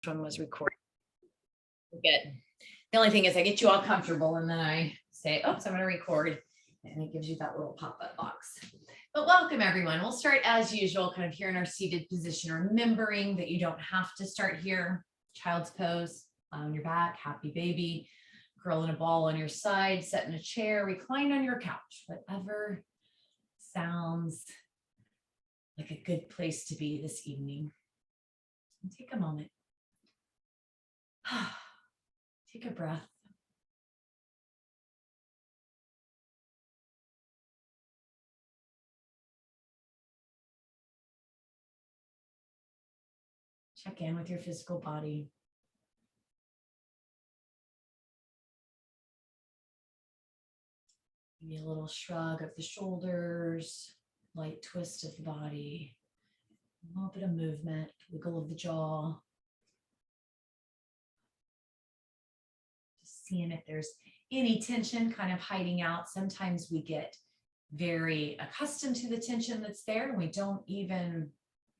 one was recorded. Good. The only thing is I get you all comfortable and then I say, oops, I'm going to record. And it gives you that little pop-up box. But welcome everyone. We'll start as usual, kind of here in our seated position, remembering that you don't have to start here. Child's pose, lie on your back, happy baby, curl in a ball on your side, sit in a chair, recline on your couch, whatever sounds like a good place to be this evening. And take a moment. Take a breath. Check in with your physical body. Maybe a little shrug of the shoulders, light twist of the body, a little bit of movement, wiggle of the jaw. Just seeing if there's any tension kind of hiding out. Sometimes we get very accustomed to the tension that's there and we don't even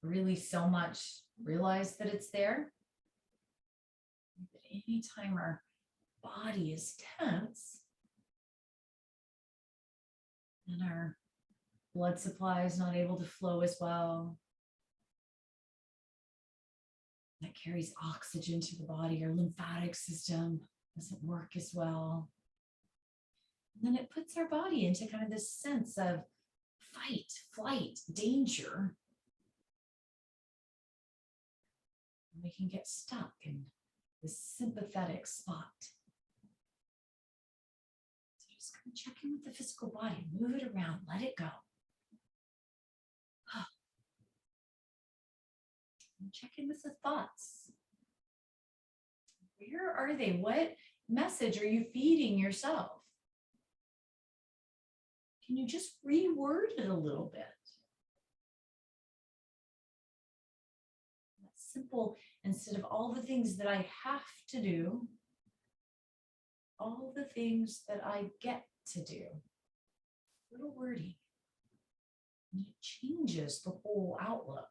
really so much realize that it's there. But anytime our body is tense and our blood supply is not able to flow as well, that carries oxygen to the body, our lymphatic system doesn't work as well. And then it puts our body into kind of this sense of fight, flight, danger. And we can get stuck in this sympathetic spot. So just kind of check in with the physical body, move it around, let it go. And check in with the thoughts. Where are they? What message are you feeding yourself? Can you just reword it a little bit? That's simple. Instead of all the things that I have to do, all the things that I get to do. Little wording. And it changes the whole outlook.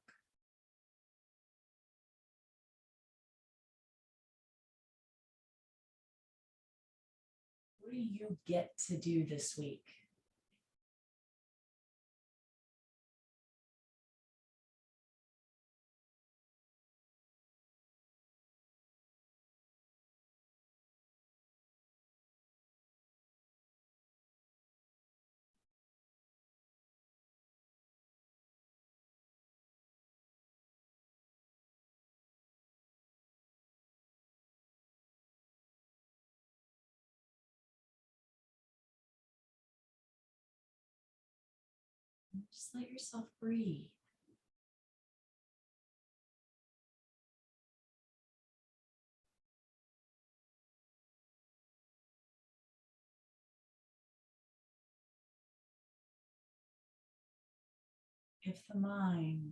What do you get to do this week? Just let yourself breathe. If the mind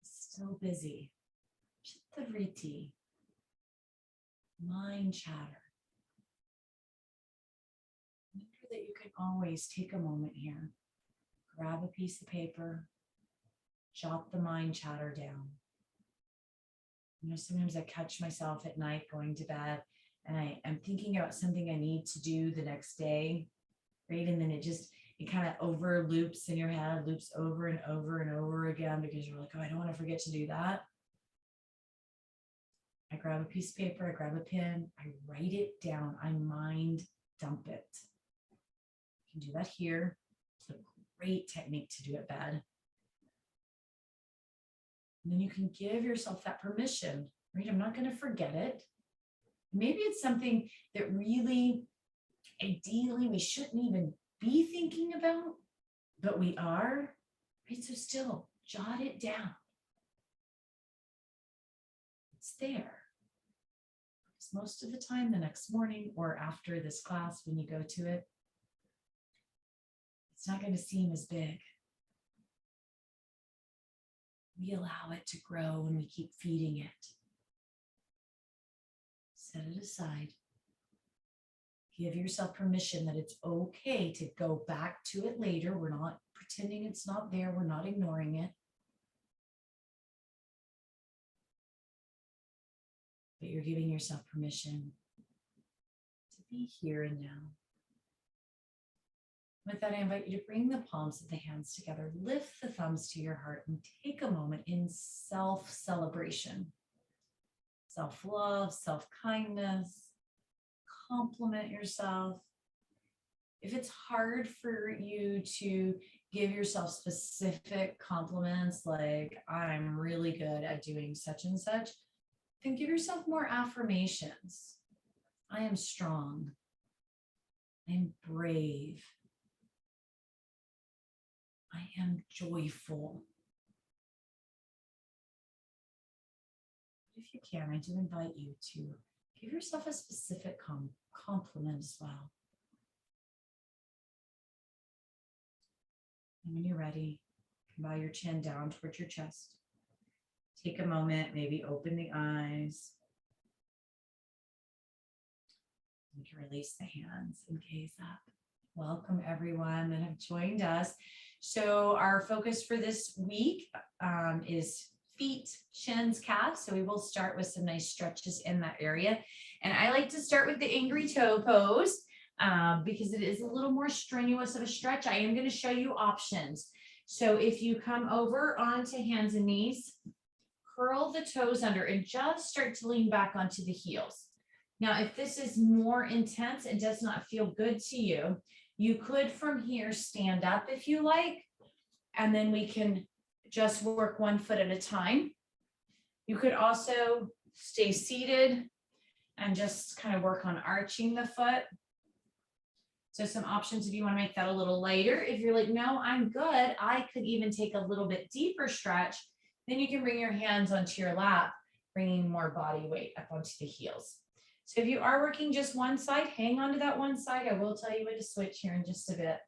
is still busy, chittavriti, mind chatter, remember that you can always take a moment here, grab a piece of paper, jot the mind chatter down. You know, sometimes I catch myself at night going to bed and I'm thinking about something I need to do the next day, right? And then it kind of over loops in your head, loops over and over and over again because you're like, oh, I don't want to forget to do that. I grab a piece of paper, I grab a pen, I write it down, I mind dump it. You can do that here. It's a great technique to do at bed. And then you can give yourself that permission, right? I'm not going to forget it. Maybe it's something that really, ideally, we shouldn't even be thinking about, but we are, right? So still, jot it down. It's there. Because most of the time, the next morning or after this class, when you go to it, it's not going to seem as big. We allow it to grow and we keep feeding it. Set it aside. Give yourself permission that it's okay to go back to it later. We're not pretending it's not there. We're not ignoring it. but you're giving yourself permission to be here and now. With that, I invite you to bring the palms of the hands together, lift the thumbs to your heart, and take a moment in self-celebration. Self-love, self-kindness, compliment yourself. If it's hard for you to give yourself specific compliments, like I'm really good at doing such and such, then give yourself more affirmations. I am strong. I'm brave. I am joyful. If you can, I do invite you to give yourself a specific compliment as well. And when you're ready, you can bow your chin down towards your chest. Take a moment, maybe open the eyes. You can release the hands and gaze up. Welcome everyone that have joined us. So our focus for this week is feet, shins, calves. So we will start with some nice stretches in that area. And I like to start with the angry toe pose because it is a little more strenuous of a stretch. I am going to show you options. So if you come over onto hands and knees, curl the toes under and just start to lean back onto the heels. Now, if this is more intense and does not feel good to you, you could from here stand up if you like, and then we can just work one foot at a time. You could also stay seated and just kind of work on arching the foot. So some options if you want to make that a little lighter. If you're like, no, I'm good, I could even take a little bit deeper stretch. Then you can bring your hands onto your lap, bringing more body weight up onto the heels. So if you are working just one side, hang on to that one side. I will tell you when to switch here in just a bit.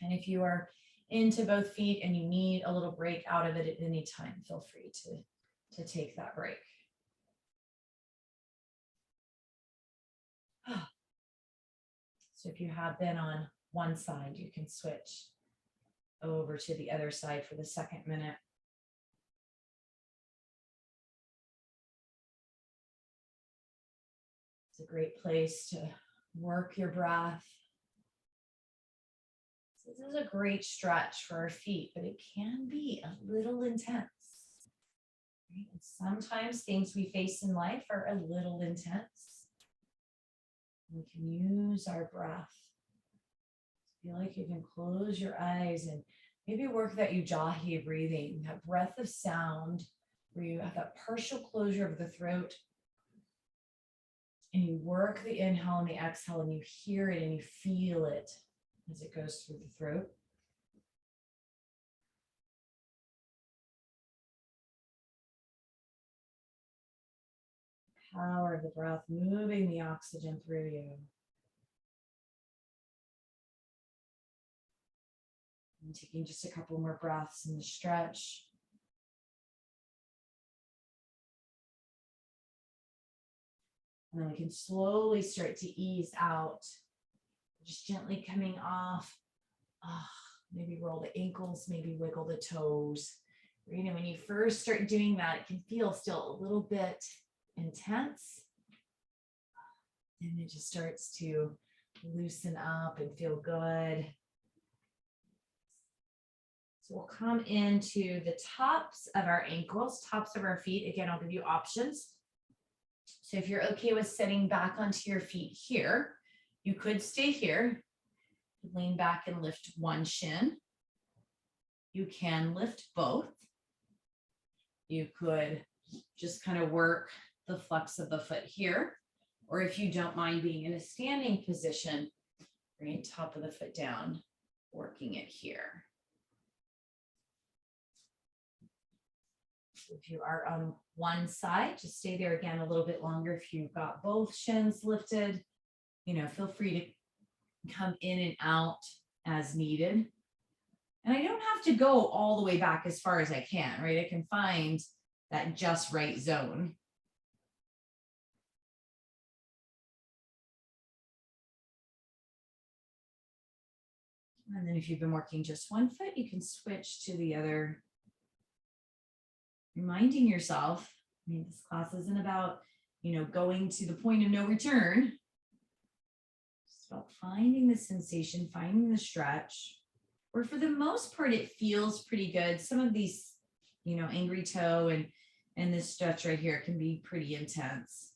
And if you are into both feet and you need a little break out of it at any time, feel free to take that break. So if you have been on one side, you can switch over to the other side for the second minute. It's a great place to work your breath. So this is a great stretch for our feet, but it can be a little intense. Right? And sometimes things we face in life are a little intense. We can use our breath. Feel like you can close your eyes and maybe work that ujjayi breathing, that breath of sound where you have that partial closure of the throat. And you work the inhale and the exhale and you hear it and you feel it as it goes through the throat. Power of the breath, moving the oxygen through you. And taking just a couple more breaths in the stretch. And then we can slowly start to ease out. Just gently coming off. Maybe roll the ankles, maybe wiggle the toes. You know, when you first start doing that, it can feel still a little bit intense. And it just starts to loosen up and feel good. So we'll come into the tops of our ankles, tops of our feet. Again, I'll give you options. So if you're okay with sitting back onto your feet here, you could stay here, lean back and lift one shin. You can lift both. You could just kind of work the flex of the foot here, or if you don't mind being in a standing position, bring top of the foot down, working it here. If you are on one side, just stay there again a little bit longer. If you've got both shins lifted, you know, feel free to come in and out as needed. And I don't have to go all the way back as far as I can, right? I can find that just right zone. And then if you've been working just one foot, you can switch to the other. Reminding yourself mean, this class isn't about, going to the point of no return. It's about finding the sensation, finding the stretch, or for the most part, it feels pretty good. Some of these, angry toe and this stretch right here can be pretty intense.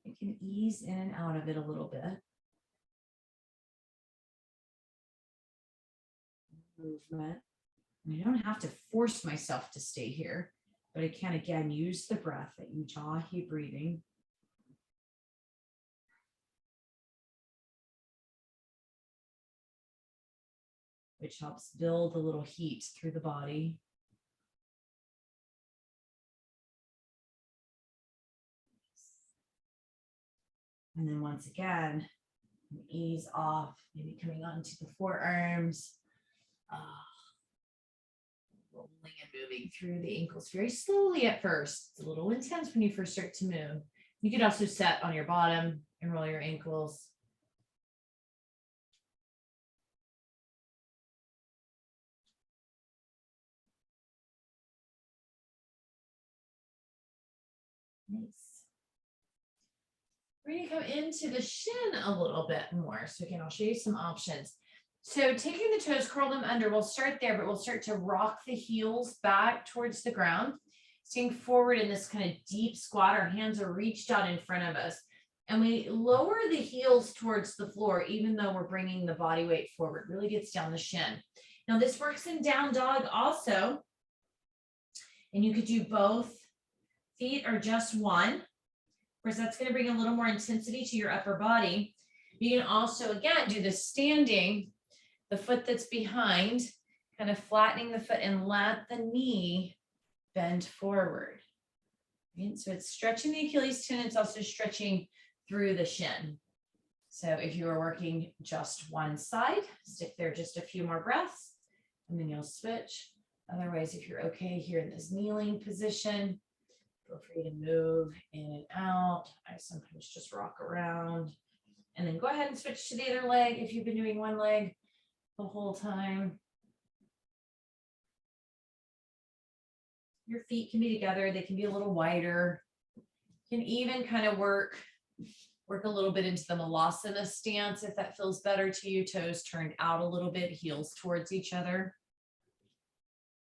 It can ease in and out of it a little bit. Movement. I don't have to force myself to stay here, but I can, again, use the breath that you jaw, keep breathing. Which helps build a little heat through the body. And then once again, ease off, maybe coming onto the forearms. Rolling and moving through the ankles very slowly at first. It's a little intense when you first start to move. You could also set on your bottom and roll your ankles. Nice. We're going to come into the shin a little bit more. So again, I'll show you some options. So taking the toes, curl them under. We'll start there, but we'll start to rock the heels back towards the ground. Staying forward in this kind of deep squat. Our hands are reached out in front of us. And we lower the heels towards the floor, even though we're bringing the body weight forward. Really gets down the shin. Now this works in down dog also. And you could do both feet or just one. Of course, that's going to bring a little more intensity to your upper body. You can also, again, do the standing, the foot that's behind, kind of flattening the foot and let the knee bend forward. Right? So it's stretching the Achilles tendon. It's also stretching through the shin. So if you are working just one side, stick there just a few more breaths, and then you'll switch. Otherwise, if you're okay here in this kneeling position, feel free to move in and out. I sometimes just rock around. And then go ahead and switch to the other leg if you've been doing one leg the whole time. Your feet can be together. They can be a little wider. You can even kind of work a little bit into the malasana stance if that feels better to you. Toes turned out a little bit, heels towards each other.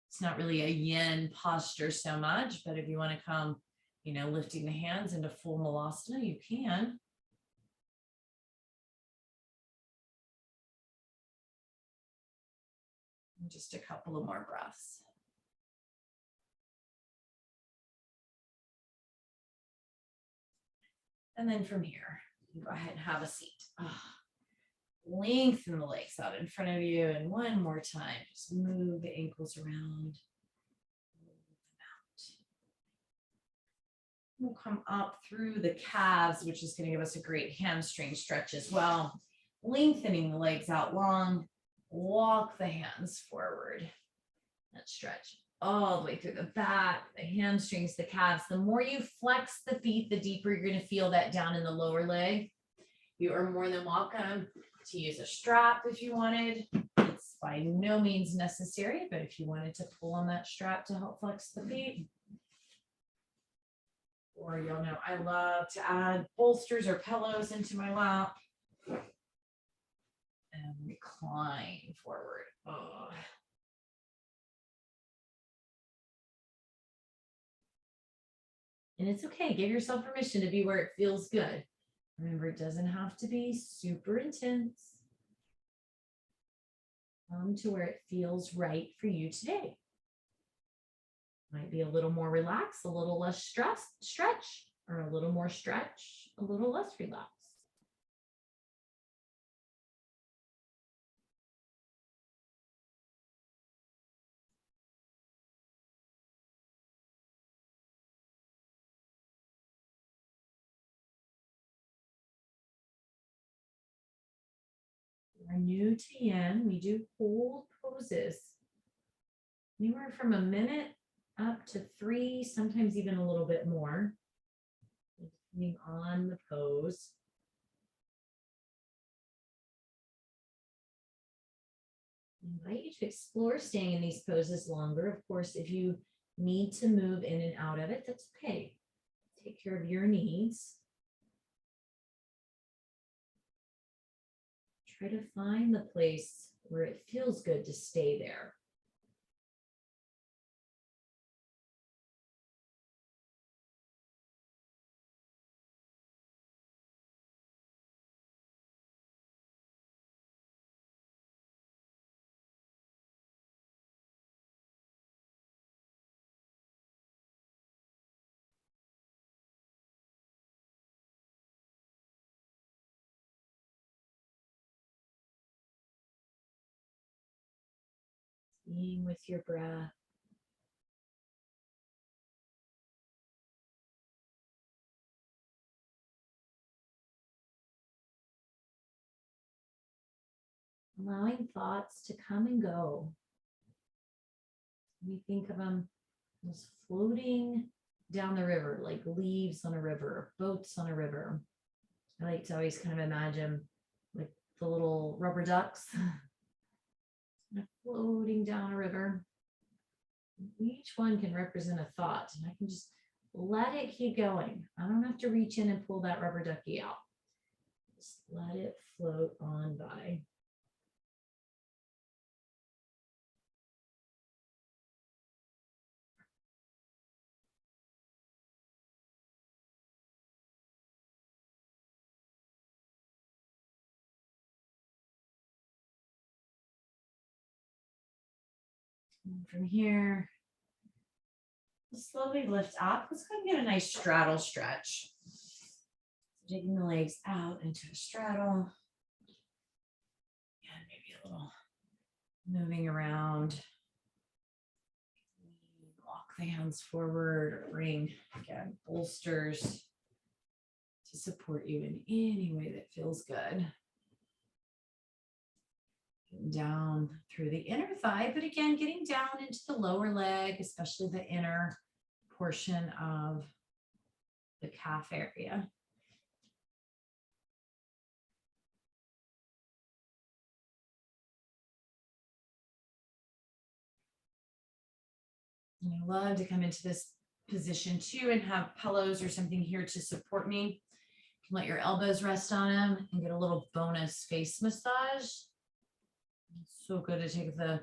It's not really a yin posture so much, but if you want to come, lifting the hands into full malasana, you can. And just a couple of more breaths. And then from here, you go ahead and have a seat. Lengthen the legs out in front of you. And one more time, just move the ankles around. We'll come up through the calves, which is going to give us a great hamstring stretch as well. Lengthening the legs out long. Walk the hands forward. That stretch all the way through the back, the hamstrings, the calves. The more you flex the feet, the deeper you're going to feel that down in the lower leg. You are more than welcome to use a strap if you wanted. It's by no means necessary, but if you wanted to pull on that strap to help flex the feet. Or you'll know I love to add bolsters or pillows into my lap. And recline forward. Oh. And it's okay. Give yourself permission to be where it feels good. Remember, it doesn't have to be super intense. Come to where it feels right for you today. Might be a little more relaxed, a little less stretch, or a little more stretch, a little less relaxed. We're new to yin. We do hold poses anywhere from a minute up to 3, sometimes even a little bit more, depending on the pose. I invite you to explore staying in these poses longer. Of course, if you need to move in and out of it, that's okay. Take care of your needs. Try to find the place where it feels good to stay there. Being with your breath. Allowing thoughts to come and go. We think of them as floating down the river, like leaves on a river, boats on a river. I like to always kind of imagine like the little rubber ducks floating down a river. Each one can represent a thought, and I can just let it keep going. I don't have to reach in and pull that rubber ducky out. Just let it float on by. And from here, slowly lift up. Let's go and get a nice straddle stretch. Taking the legs out into a straddle. And maybe a little moving around. Walk the hands forward or bring, again, bolsters to support you in any way that feels good. Down through the inner thigh, but again, getting down into the lower leg, especially the inner portion of the calf area. And I love to come into this position too and have pillows or something here to support me. You can let your elbows rest on them and get a little bonus face massage. It's so good to take the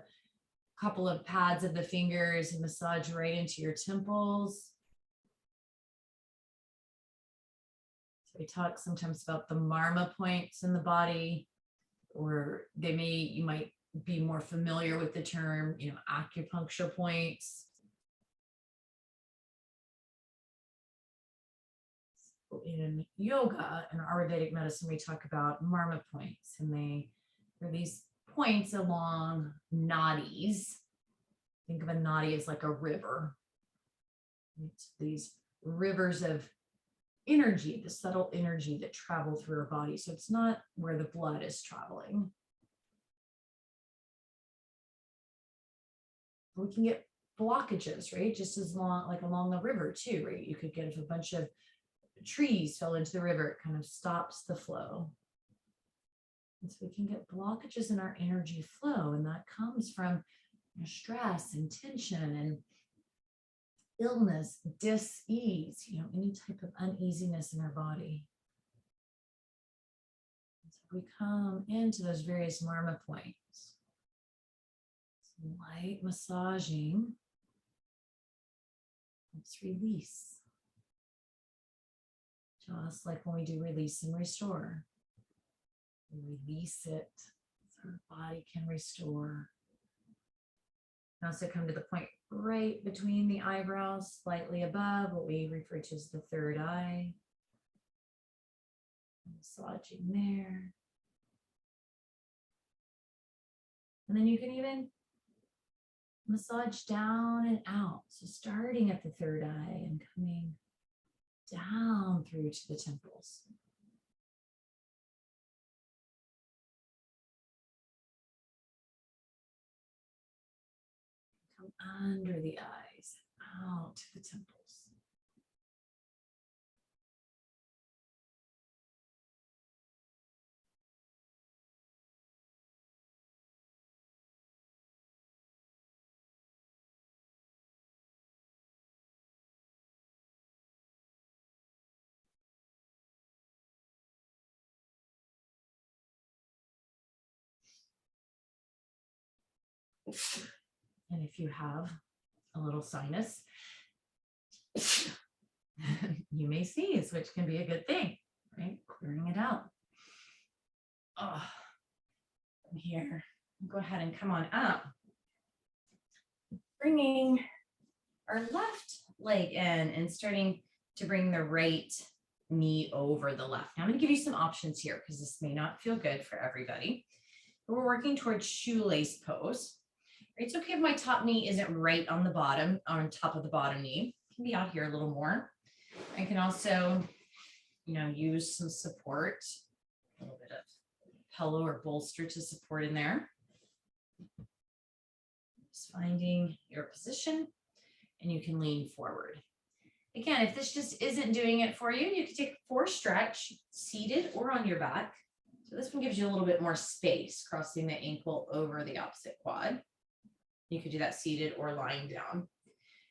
couple of pads of the fingers and massage right into your temples. So we talk sometimes about the marma points in the body, or you might be more familiar with the term, acupuncture points. In yoga and Ayurvedic medicine, we talk about marma points, and they're these points along nadis. Think of a nadi as like a river. It's these rivers of energy, the subtle energy that travel through our body. So it's not where the blood is traveling. We can get blockages, right? Just as long, like along the river too, right? You could get if a bunch of trees fell into the river, it kind of stops the flow. And so we can get blockages in our energy flow, and that comes from stress and tension and illness, dis-ease, any type of uneasiness in our body. And so we come into those various marma points. Some light massaging. Let's release. Just like when we do release and restore. We release it so our body can restore. And also come to the point right between the eyebrows, slightly above what we refer to as the third eye. Massaging there. And then you can even massage down and out. So starting at the third eye and coming down through to the temples. Come under the eyes, out to the temples. And if you have a little sinus, you may sneeze, which can be a good thing, right? Clearing it out. Oh, from here, go ahead and come on up. Bringing our left leg in and starting to bring the right knee over the left. Now I'm going to give you some options here because this may not feel good for everybody. But we're working towards shoelace pose. It's okay if my top knee isn't right on the bottom, on top of the bottom knee. It can be out here a little more. I can also, use some support, a little bit of pillow or bolster to support in there. Just finding your position, and you can lean forward. Again, if this just isn't doing it for you, you can take a forced stretch, seated or on your back. So this one gives you a little bit more space, crossing the ankle over the opposite quad. You could do that seated or lying down.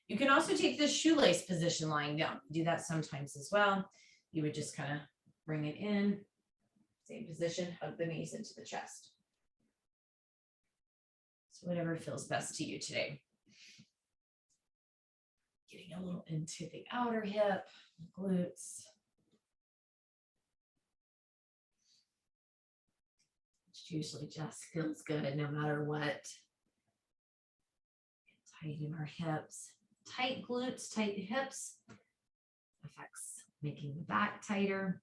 You can also take this shoelace position lying down. Do that sometimes as well. You would just kind of bring it in, same position, hug the knees into the chest. So whatever feels best to you today. Getting a little into the outer hip, glutes. Which usually just feels good no matter what. Tighten our hips. Tight glutes, tight hips affects making the back tighter.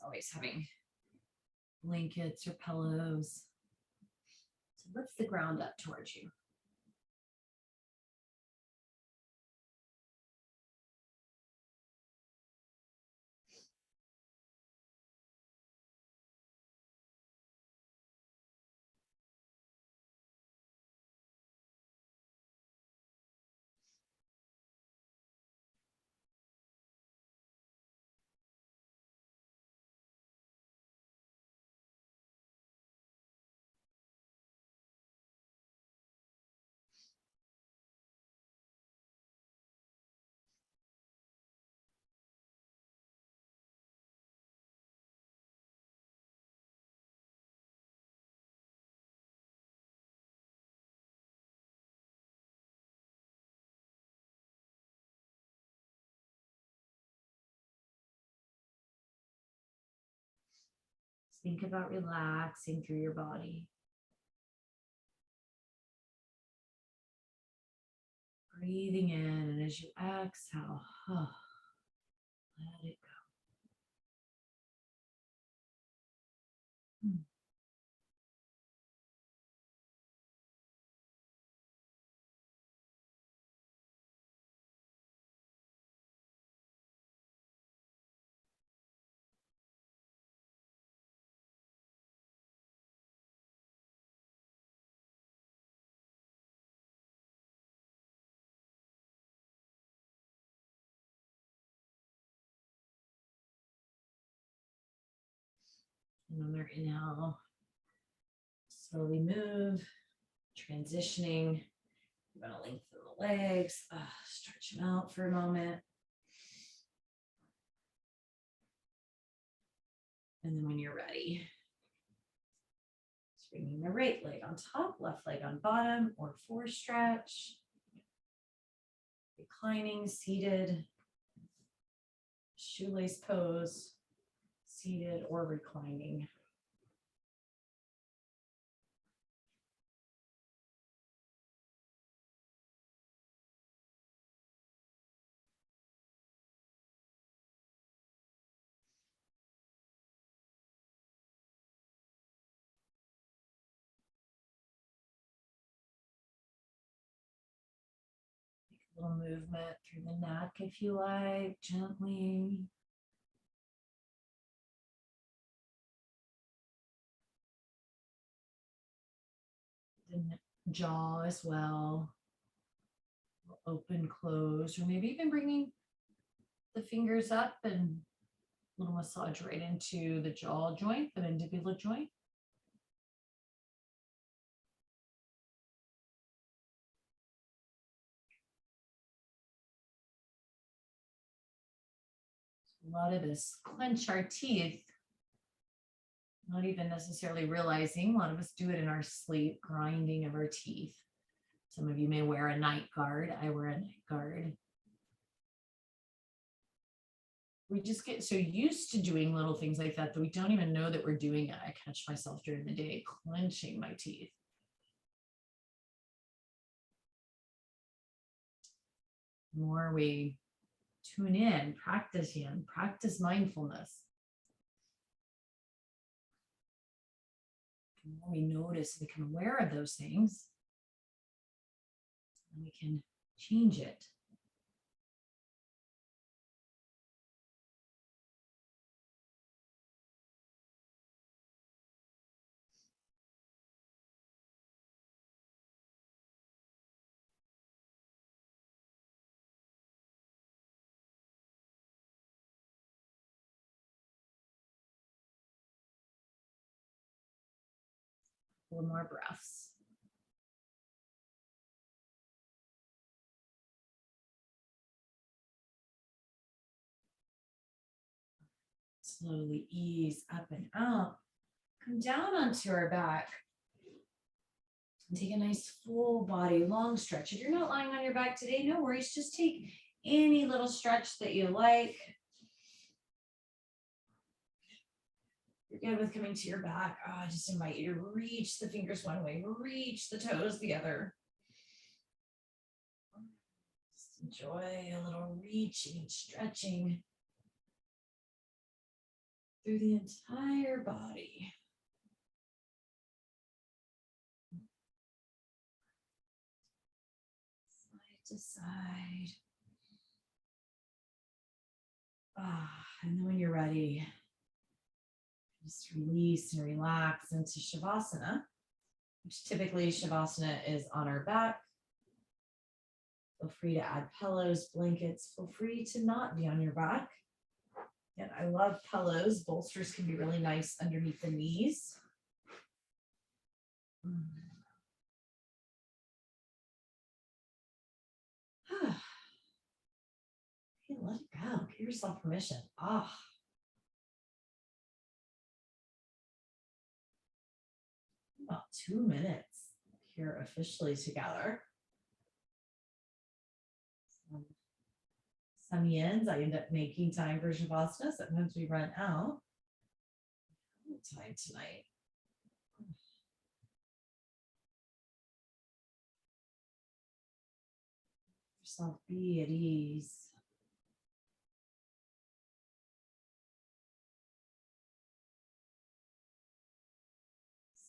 Always having blankets or pillows. So lift the ground up towards you. Think about relaxing through your body. Breathing in, and as you exhale, let it go. Another inhale. Slowly move, transitioning. You're going to lengthen the legs, stretch them out for a moment. And then when you're ready, just bringing the right leg on top, left leg on bottom, or forward stretch. Reclining, seated, shoelace pose, seated or reclining. A little movement through the neck if you like, gently. The jaw as well. Open, close, or maybe even bringing the fingers up and a little massage right into the jaw joint, the mandibular joint. A lot of us clench our teeth, not even necessarily realizing. A lot of us do it in our sleep, grinding of our teeth. Some of you may wear a night guard. I wear a night guard. We just get so used to doing little things like that we don't even know that we're doing it. I catch myself during the day clenching my teeth. The more we tune in, practice mindfulness. The more we notice, become aware of those things, and we can change it. A little more breaths. Slowly ease up and out. Come down onto our back. And take a nice full body long stretch. If you're not lying on your back today, no worries. Just take any little stretch that you like. You're good with coming to your back. I just invite you to reach the fingers one way, reach the toes the other. Just enjoy a little reaching and stretching through the entire body. Side to side. And then when you're ready, just release and relax into Shavasana, which typically Shavasana is on our back. Feel free to add pillows, blankets. Feel free to not be on your back. And I love pillows. Bolsters can be really nice underneath the knees. Okay, let it go. Give yourself permission. About 2 minutes here officially together. Some yins, I end up making time for Shavasana. Sometimes we run out. Time tonight. Yourself be at ease.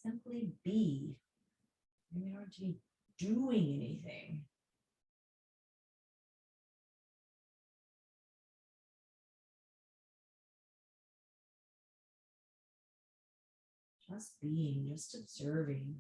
Simply be. You don't have to be doing anything. Just being, just observing.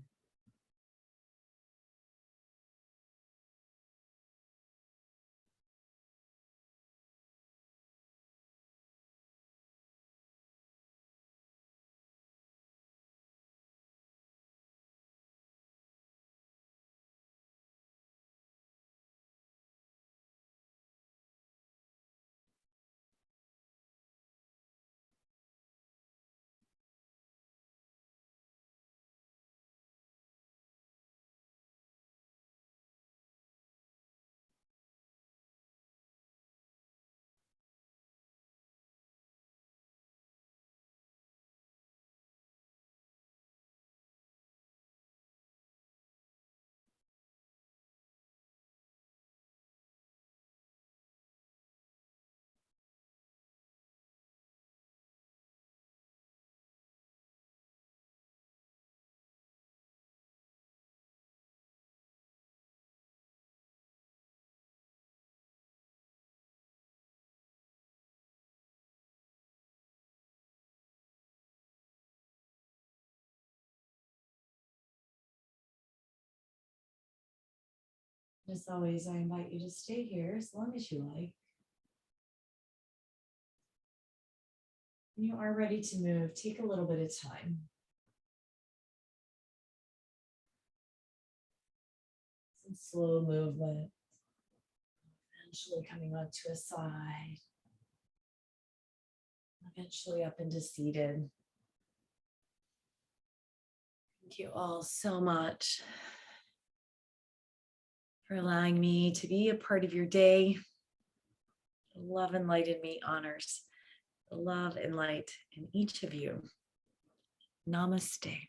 As always, I invite you to stay here as long as you like. When you are ready to move, take a little bit of time. Some slow movement. Eventually coming onto a side. eventually up into seated. Thank you all so much for allowing me to be a part of your day. Love and light in me honors the love and light in each of you. Namaste.